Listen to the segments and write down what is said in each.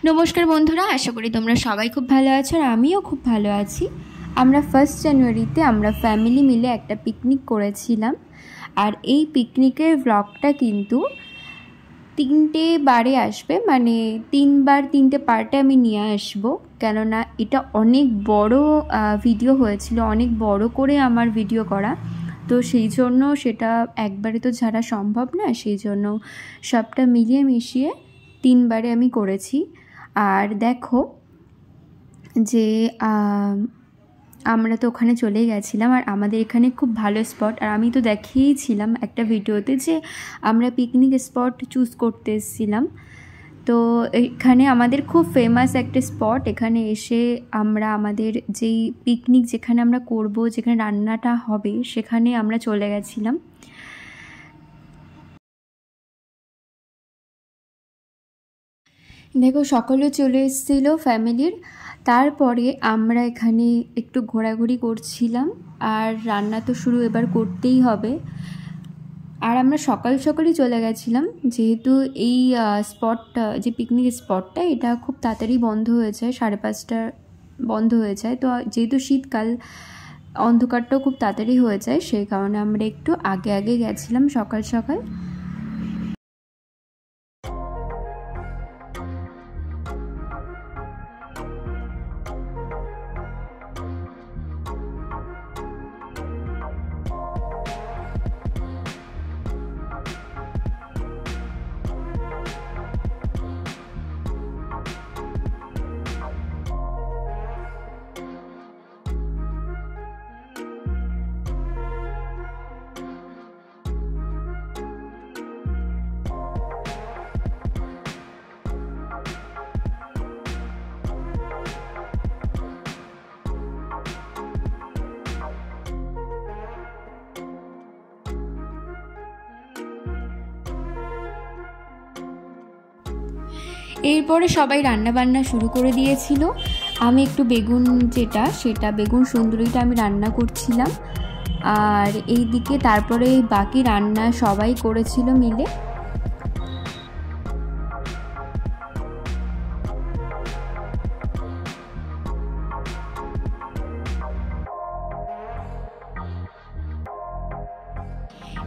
नमस्कार बंधुरा आशा करी तोमरा सबाई खूब भालो आछो और आमिओ खूब भालो आछि। आमरा 1 জানুয়ারিতে आमरा फैमिली मिले एकटा पिकनिक करेछिलाम और এই पिकनिकेर ब्लगटा किन्तु 3টে बारे आसबे, माने 3 বার 3টে पार्टे आमि निये आसबो, केनना এটা অনেক বড় ভিডিও হয়েছিল, অনেক বড় করে আমার ভিডিও করা, তো সেই জন্য সেটা একবারে তো ছাড়া সম্ভব না, সেই জন্য সবটা মিলিয়ে মিশিয়ে 3 বারে আমি করেছি। আর দেখো যে আমরা তো ওখানে চলে গেছিলাম আর আমাদের এখানে খুব ভালো স্পট, আর আমি তো দেখিয়েছিলাম একটা ভিডিওতে যে আমরা পিকনিক স্পট চুজ করতে এসেছিলাম। তো এখানে আমাদের খুব ফেমাস একটা স্পট, এখানে এসে আমরা আমাদের যেই পিকনিক যেখানে আমরা করব, যেখানে রান্নাটা হবে, সেখানে আমরা চলে গেছিলাম। देखो सकले चले एसेछिलो फैमिलिर, तारपरे आमरा एखाने एकटु घोराघुरी करछिलाम और रान्ना तो शुरू एबार करतेई होबे। और आमरा सकाल सकालई चले गेछिलाम, जेहेतु एई स्पटटा जे पिकनिक स्पटटा एटा खूब ताड़ाताड़ी बंध हये जाय, 5:30 बंध हये जाय। तो जेहेतु शीतकाल अंधकारटाও खूब ताड़ाताड़ी हये जाय, सेई कारणे आमरा एकटु आगे आगे गेछिलाम सकाल सकाल। एरपरे सबाई रान्ना बान्ना शुरू करे दिएछिलो। आमी एकटु बेगुन सेटा बेगुन सुंदरीटा आमी रान्ना करछिलाम और एइदिके तारपरे बाकी रान्ना सबाई करेछिलो मिले।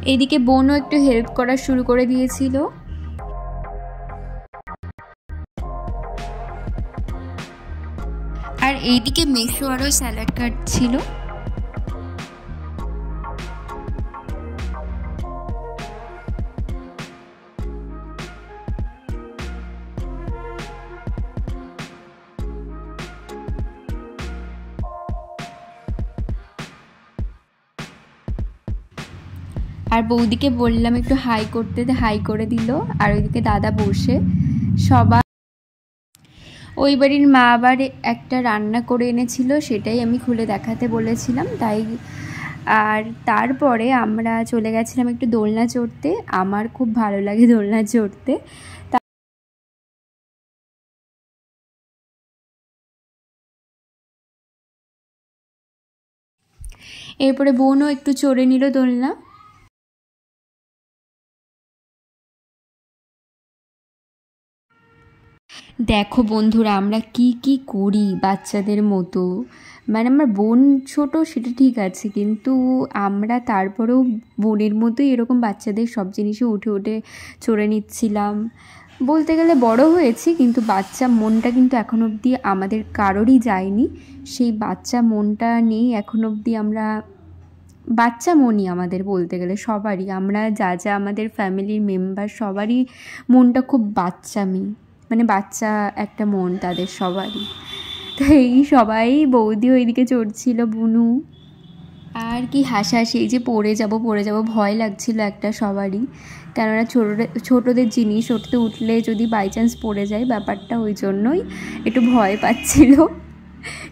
एइदिके बोनও एकटु हेल्प करा शुरू करे दिएछिलो। और এইদিকে মেশো আরও স্যালাড কাটছিল। আর বৌদিকে বললাম একটু হাই করতে, হাই করে দিল। আর ওইদিকে দাদা বসে সবাই ওই বাড়ির মা আবার একটা রান্না করে এনেছিল, সেটাই আমি খুলে দেখাতে বলেছিলাম তাই। আর তারপরে আমরা চলে গেছিলাম একটু দোলনা চড়তে, আমার খুব ভালো লাগে দোলনা চড়তে। এরপরে বোনও একটু চড়ে নিল দোলনা। देखो बंधुरा आमरा की करी बाच्चादेर मतो, माने आमार बोन छोटो सेटा ठीक आछे, किन्तु आमरा तारपरेও बोनेर मतोई एरकम बाच्चादेर सब जिनिसे उठे उठे चড়ে निচ্ছিলাম। বলতে গেলে বড় হয়েছি, কিন্তু বাচ্চা মনটা কিন্তু এখন অবধি আমাদের কারোরই যায়নি। সেই বাচ্চা মনটা নেই এখন অবধি, আমরা বাচ্চা মনই আমাদের বলতে গেলে সবারই, আমরা যা যা আমাদের ফ্যামিলির মেম্বার সবারই মনটা খুব বাচ্চামি, মানে বাচ্চা একটা মন তাদের সবারই। তো এই সবাই বৌদিও এইদিকে চড়ছিল, বুনু। আর কি হাসাহাসি, এই যে পড়ে যাব ভয় লাগছিল একটা সবারই, কেননা ছোটদের জিনিস ওঠতে উঠলে যদি বাই চান্স পড়ে যায় ব্যাপারটা, ওই জন্যই একটু ভয় পাচ্ছিল।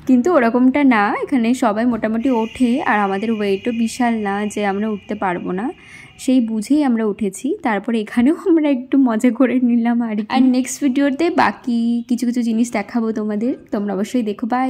কিন্তু ওরকমটা না, এখানে সবাই মোটামুটি ওঠে আর আমাদের ওয়েটও বিশাল না যে আমরা উঠতে পারবো না, সেই বুঝেই আমরা উঠেছি। তারপরে এখানেও আমরা একটু মজা করে নিলাম। আর নেক্সট ভিডিওতে বাকি কিছু কিছু জিনিস দেখাবো তোমাদের, তোমরা অবশ্যই দেখো। বাই।